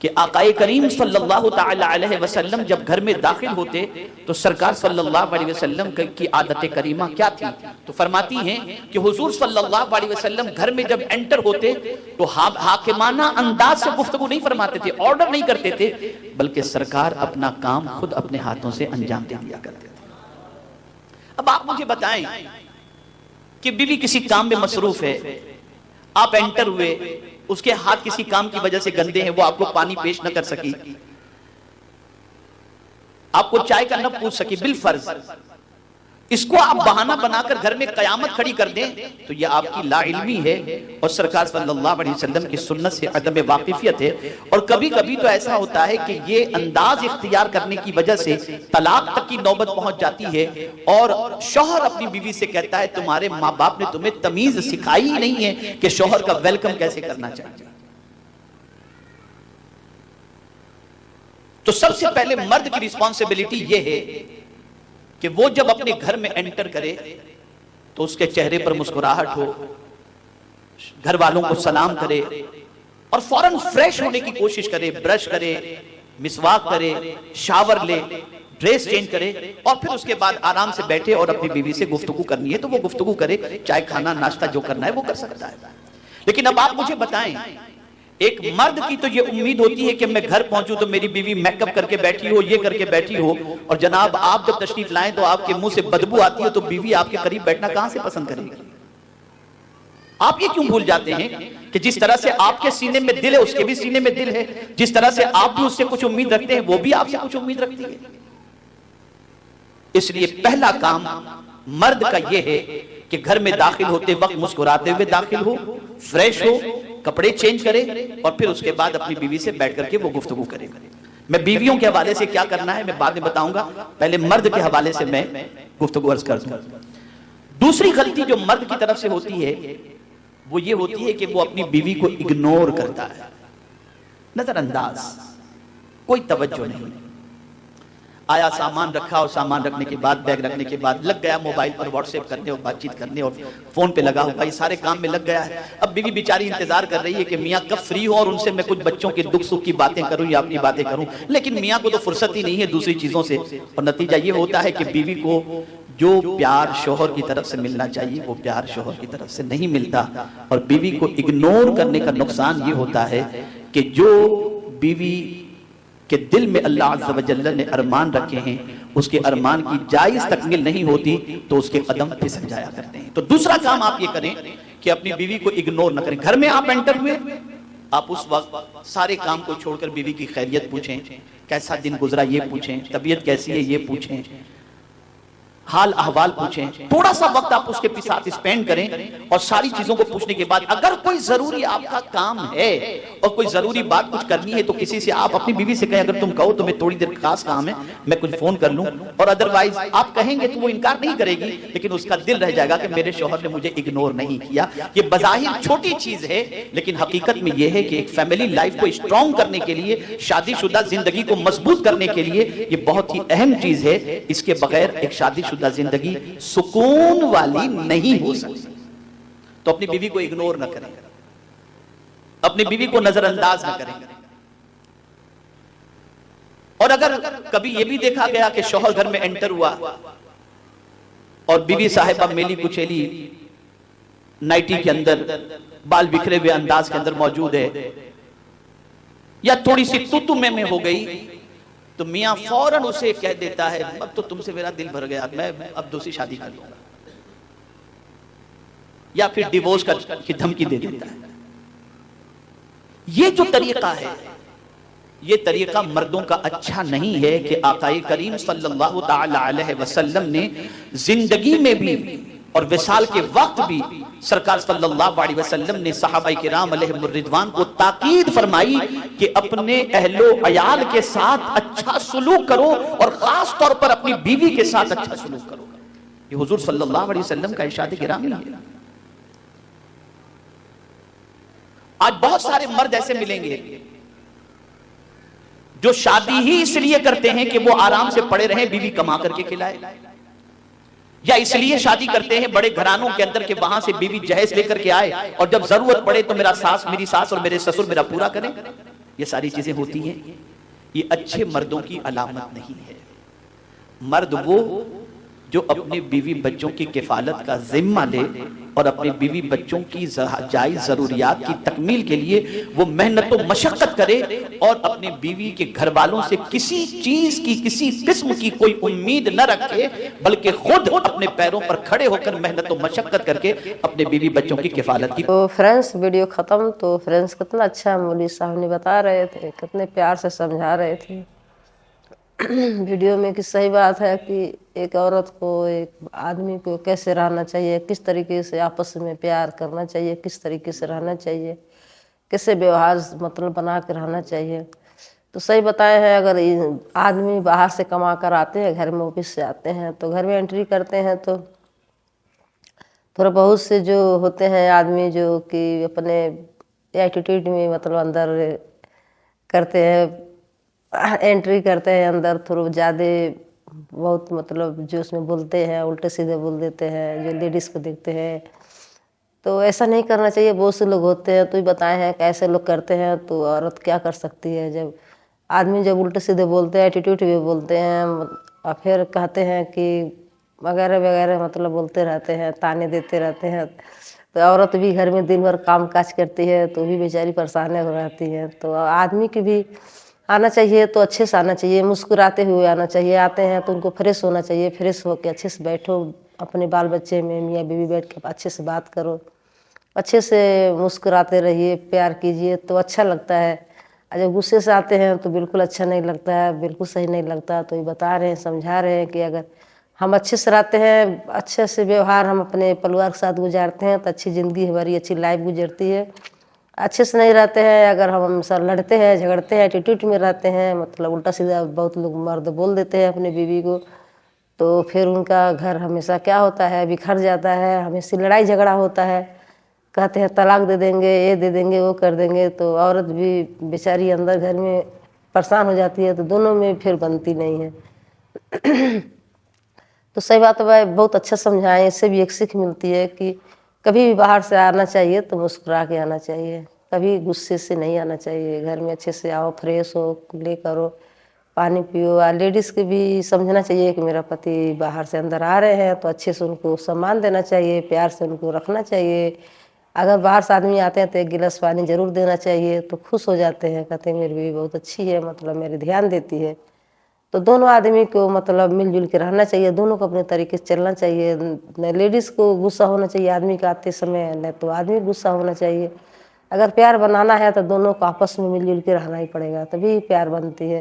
کہ آقائے کریم صلی اللہ تعالی علیہ وسلم جب گھر میں داخل ہوتے تو سرکار صلی اللہ علیہ وسلم کی عادت کریمہ کیا تھی؟ تو فرماتی ہیں کہ حضور صلی اللہ علیہ وسلم گھر میں جب انٹر ہوتے تو حاکمانہ انداز سے گفتگو نہیں فرماتے تھے، آرڈر نہیں کرتے تھے، بلکہ سرکار اپنا کام خود اپنے ہاتھوں سے انجام دے دیا کرتے تھے۔ اب آپ مجھے بتائیں کہ بیوی کسی کام میں مصروف ہے، آپ انٹر ہوئے، اس کے ہاتھ کسی کام کی وجہ سے گندے ہیں، وہ آپ کو پانی پیش نہ کر سکی، آپ کو چائے کا نہ پوچھ سکی بالفرض، اس کو آپ بہانہ بنا کر گھر میں قیامت کھڑی کر دیں تو یہ آپ کی لا علمی ہے اور سرکار صلی اللہ علیہ وسلم کی سنت سے عدم واقفیت ہے۔ اور کبھی کبھی تو ایسا ہوتا ہے کہ یہ انداز اختیار کرنے کی وجہ سے طلاق تک کی نوبت پہنچ جاتی ہے اور شوہر اپنی بیوی سے کہتا ہے تمہارے ماں باپ نے تمہیں تمیز سکھائی ہی نہیں ہے کہ شوہر کا ویلکم کیسے کرنا چاہیے۔ تو سب سے پہلے مرد کی ریسپانسبلٹی یہ ہے کہ وہ جب اپنے گھر میں انٹر کرے تو اس کے چہرے پر مسکراہٹ ہو، گھر والوں کو سلام کرے اور فوراً فریش ہونے کی کوشش کرے، برش کرے، مسواک کرے، شاور لے، ڈریس چینج کرے اور پھر اس کے بعد آرام سے بیٹھے اور اپنی بیوی سے گفتگو کرنی ہے تو وہ گفتگو کرے، چائے کھانا ناشتہ جو کرنا ہے وہ کر سکتا ہے۔ لیکن اب آپ مجھے بتائیں، ایک مرد کی تو یہ امید ہوتی ہے کہ میں گھر پہنچوں تو میری بیوی میک اپ کر کے بیٹھی ہو، یہ کر کے بیٹھی ہو، اور جناب آپ جب تشریف لائیں تو آپ کے منہ سے بدبو آتی ہے تو بیوی آپ کے قریب بیٹھنا کہاں سے پسند کرے گی؟ آپ یہ کیوں بھول جاتے ہیں کہ جس طرح سے آپ کے سینے میں دل ہے اس کے بھی سینے میں دل ہے، جس طرح سے آپ بھی اس سے کچھ امید رکھتے ہیں وہ بھی آپ سے کچھ امید رکھتی ہے۔ اس لیے پہلا کام مرد کا یہ ہے کہ گھر میں داخل ہوتے وقت مسکراتے ہوئے داخل ہو، فریش ہو، کپڑے چینج کرے اور پھر اس کے بعد اپنی بیوی سے بیٹھ کر کے وہ گفتگو کرے۔ میں بیویوں کے حوالے سے کیا کرنا ہے میں بعد میں بتاؤں گا، پہلے مرد کے حوالے سے میں گفتگو عرض کر دوں۔ دوسری غلطی جو مرد کی طرف سے ہوتی ہے وہ یہ ہوتی ہے کہ وہ اپنی بیوی کو اگنور کرتا ہے، نظر انداز، کوئی توجہ نہیں۔ آیا سامان رکھا اور سامان رکھنے کے بعد بیگ رکھنے کے بعد لگ گیا موبائل پر واٹس ایپ کرنے اور بات چیت کرنے اور فون پہ لگا ہوا، یہ سارے کام میں لگ گیا ہے۔ اب بیوی بیچاری انتظار کر رہی ہے کہ میاں کب فری ہو اور ان سے میں کچھ بچوں کے دکھ سکھ کی باتیں کروں یا اپنی باتیں کروں، لیکن میاں کو تو فرصت ہی نہیں ہے دوسری چیزوں سے، اور نتیجہ یہ ہوتا ہے کہ بیوی کو جو پیار شوہر کی طرف سے ملنا چاہیے وہ پیار شوہر کی طرف سے نہیں ملتا، اور بیوی کو اگنور کرنے کا نقصان یہ ہوتا ہے کہ جو بیوی کہ دل میں اللہ عز و جل نے ارمان رکھے ہیں اس کے ارمان کی جائز تکمیل نہیں ہوتی تو اس کے قدم پھسل جایا کرتے ہیں۔ تو دوسرا کام آپ یہ کریں کہ اپنی بیوی کو اگنور نہ کریں۔ گھر میں آپ انٹر ہوئے، آپ اس وقت سارے کام کو چھوڑ کر بیوی کی خیریت پوچھیں، کیسا دن گزرا یہ پوچھیں، طبیعت کیسی ہے یہ پوچھیں، حال احوال پوچھیں، تھوڑا سا وقت آپ اس کے ساتھ اسپینڈ کریں اور ساری چیزوں کو پوچھنے کے بعد اگر کوئی ضروری آپ کا کام ہے اور کوئی ضروری بات کچھ کرنی ہے تو کسی سے آپ اپنی بیوی سے کہیں اگر تم کہو تو میں تھوڑی دیر خاص کام ہے میں کچھ فون کر لوں، اور ادروائز آپ کہیں گے تو وہ انکار نہیں کرے گی لیکن اس کا دل رہ جائے گا کہ میرے شوہر نے مجھے اگنور نہیں کیا۔ یہ بظاہر چھوٹی چیز ہے لیکن حقیقت میں یہ ہے کہ ایک فیملی لائف کو اسٹرانگ کرنے کے لیے، شادی شدہ زندگی کو مضبوط کرنے کے لیے یہ بہت ہی اہم چیز ہے۔ اس کے بغیر ایک شادی شدہ زندگی سکون والی نہیں ہو سکتی۔ تو اپنی بیوی کو اگنور نہ کریں، اپنی بیوی کو نظر انداز نہ کریں، اور اگر کبھی یہ بھی دیکھا گیا کہ شوہر گھر میں انٹر ہوا اور بیوی صاحبہ میلی کچیلی نائٹی کے اندر بال بکھرے ہوئے انداز کے اندر موجود ہے یا تھوڑی سی تو میں ہو گئی تو میاں فوراً اسے کہہ دیتا ہے اب تو تم سے میرا دل بھر گیا، میں اب دوسری شادی کر لوں گا، یا پھر ڈیورس کی دھمکی دے دیتا ہے۔ یہ جو طریقہ ہے یہ طریقہ مردوں کا اچھا نہیں ہے کہ آقا کریم صلی اللہ تعالی علیہ وسلم نے زندگی میں بھی اور وصال کے وقت بھی سرکار صلی اللہ علیہ وسلم نے صحابہ کرام علیہم الرضوان کو تاکید فرمائی کہ اپنے اہل و عیال کے ساتھ اچھا سلوک کرو اور خاص طور پر اپنی بیوی کے ساتھ اچھا سلوک کرو۔ یہ حضور صلی اللہ علیہ وسلم کا ارشاد گرامی ہے۔ آج بہت سارے مرد ایسے ملیں گے جو شادی ہی اس لیے کرتے ہیں کہ وہ آرام سے پڑے رہیں، بیوی کما کر کے کھلائے، یا اس لیے شادی کرتے ہیں بڑے گھرانوں کے اندر کہ وہاں سے بیوی جہیز لے کر کے آئے اور جب ضرورت پڑے تو میری ساس اور میرے سسر میرا پورا کریں۔ یہ ساری چیزیں ہوتی ہیں، یہ اچھے مردوں کی علامت نہیں ہے۔ مرد وہ جو اپنے بیوی بچوں کی کفالت کا ذمہ لے اور اپنے بیوی بچوں کی جائز ضروریات کی تکمیل کے لیے وہ محنت و مشقت کرے اور اپنے بیوی کے گھر والوں سے کسی چیز کی کسی قسم کی کوئی امید نہ رکھے، بلکہ خود اپنے پیروں پر کھڑے ہو کر محنت و مشقت کر کے اپنے بیوی بچوں کی کفالت کی۔ تو فرینڈس ویڈیو ختم، تو فرینڈس کتنا اچھا مولوی صاحب نے بتا رہے تھے، کتنے پیار سے سمجھا رہے تھے ویڈیو میں کہ صحیح بات ہے کہ ایک عورت کو ایک آدمی کو کیسے رہنا چاہیے، کس طریقے سے آپس میں پیار کرنا چاہیے، کس طریقے سے رہنا چاہیے، کیسے ویوہار مطلب بنا کے رہنا چاہیے۔ تو صحیح بتائے ہیں، اگر آدمی باہر سے کما کر آتے ہیں، گھر میں آفس سے آتے ہیں تو گھر میں انٹری کرتے ہیں تو تھوڑا بہت سے جو ہوتے ہیں آدمی جو کہ اپنے ایٹیٹیوڈ میں مطلب اندر کرتے ہیں، انٹری کرتے ہیں اندر، تھوڑا زیادہ بہت مطلب جو اس میں بولتے ہیں الٹے سیدھے بول دیتے ہیں، جو لیڈیز کو دیکھتے ہیں تو ایسا نہیں کرنا چاہیے۔ بہت سے لوگ ہوتے ہیں، تو ہی بتائے ہیں کہ ایسے لوگ کرتے ہیں تو عورت کیا کر سکتی ہے۔ جب آدمی جب الٹے سیدھے بولتے ہیں، ایٹیٹیوڈ بھی بولتے ہیں اور پھر کہتے ہیں کہ وغیرہ وغیرہ مطلب بولتے رہتے ہیں، تانے دیتے رہتے ہیں، تو عورت بھی گھر میں دن بھر کام کاج کرتی ہے تو بھی بیچاری پریشان ہو رہتی ہے۔ تو آدمی کی بھی آنا چاہیے تو اچھے سے آنا چاہیے، مسکراتے ہوئے آنا چاہیے۔ آتے ہیں تو ان کو فریش ہونا چاہیے، فریش ہو کے اچھے سے بیٹھو، اپنے بال بچے میں میاں بیوی بیٹھ کے اچھے سے بات کرو، اچھے سے مسکراتے رہیے، پیار کیجیے تو اچھا لگتا ہے۔ اور جب غصے سے آتے ہیں تو بالکل اچھا نہیں لگتا ہے، بالکل صحیح نہیں لگتا۔ تو یہ بتا رہے ہیں، سمجھا رہے ہیں کہ اگر ہم اچھے سے رہتے ہیں، اچھے سے ویوہار ہم اپنے پریوار کے ساتھ گزارتے ہیں تو اچھی زندگی ہماری اچھی لائف گزرتی ہے۔ اچھے سے نہیں رہتے ہیں، اگر ہم ہم سب لڑتے ہیں جھگڑتے ہیں، ایٹیٹیوڈ میں رہتے ہیں، مطلب الٹا سیدھا بہت لوگ مرد بول دیتے ہیں اپنے بیوی کو، تو پھر ان کا گھر ہمیشہ کیا ہوتا ہے، بکھر جاتا ہے، ہمیشہ لڑائی جھگڑا ہوتا ہے، کہتے ہیں طلاق دے دیں گے، یہ دے دیں گے، وہ کر دیں گے، تو عورت بھی بیچاری اندر گھر میں پریشان ہو جاتی ہے، تو دونوں میں پھر بنتی نہیں ہے۔ تو صحیح بات ہے، بہت اچھا سمجھائیں، اس سے بھی ایک سیکھ ملتی ہے کہ کبھی بھی باہر سے آنا چاہیے تو مسکرا کے آنا چاہیے، کبھی غصے سے نہیں آنا چاہیے، گھر میں اچھے سے آؤ، فریش ہو، لے کرو، پانی پیو۔ اور لیڈیز کے بھی سمجھنا چاہیے کہ میرا پتی باہر سے اندر آ رہے ہیں تو اچھے سے ان کو سامان دینا چاہیے، پیار سے ان کو رکھنا چاہیے۔ اگر باہر سے آدمی آتے ہیں تو ایک گلاس پانی ضرور دینا چاہیے، تو خوش ہو جاتے ہیں، کہتے ہیں میری بیوی بہت اچھی ہے، مطلب میرے دھیان دیتی ہے۔ تو دونوں آدمی کو مطلب مل جل کے رہنا چاہیے، دونوں کو اپنے طریقے سے چلنا چاہیے، نہ لیڈیز کو غصہ ہونا چاہیے آدمی کا آتے سمے، نہ تو آدمی غصہ ہونا چاہیے۔ اگر پیار بنانا ہے تو دونوں کو آپس میں مل جل کے رہنا ہی پڑے گا، تبھی پیار بنتی ہے،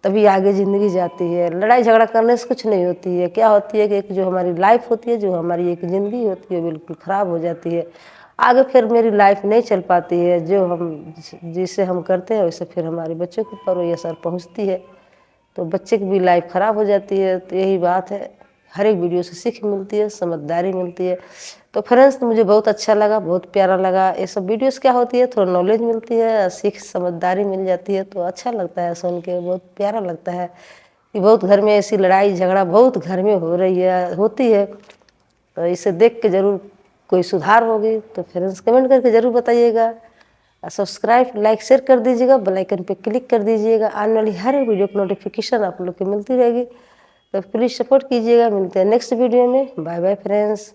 تبھی آگے زندگی جاتی ہے۔ لڑائی جھگڑا کرنے سے کچھ نہیں ہوتی ہے، کیا ہوتی ہے کہ ایک جو ہماری لائف ہوتی ہے، جو ہماری ایک زندگی ہوتی ہے، بالکل خراب ہو جاتی ہے۔ آگے پھر میری لائف نہیں چل پاتی ہے، جو ہم جسے ہم کرتے ہیں ویسے پھر ہمارے بچوں کے اوپر وہی اثر پہنچتی ہے، تو بچے کی بھی لائف خراب ہو جاتی ہے۔ تو یہی بات ہے، ہر ایک ویڈیو سے سیکھ ملتی ہے، سمجھداری ملتی ہے۔ تو فرینڈس مجھے بہت اچھا لگا، بہت پیارا لگا۔ یہ سب ویڈیوز کیا ہوتی ہے، تھوڑا نالج ملتی ہے، سیکھ سمجھداری مل جاتی ہے، تو اچھا لگتا ہے سن کے، بہت پیارا لگتا ہے کہ بہت گھر میں ایسی لڑائی جھگڑا بہت گھر میں ہو رہی ہے، ہوتی ہے، تو اسے دیکھ کے ضرور کوئی سدھار ہوگی۔ تو فرینڈس کمنٹ کر کے ضرور بتائیے گا، سبسکرائب لائک شیئر کر دیجیے گا، بیل آئیکن پہ کلک کر دیجیے گا، آنے والی ہر ویڈیو کی نوٹیفیکیشن آپ لوگ کو ملتی رہے گی، تو پلیز سپورٹ کیجیے گا۔ ملتے ہیں نیکسٹ ویڈیو میں، بائے بائے فرینڈس۔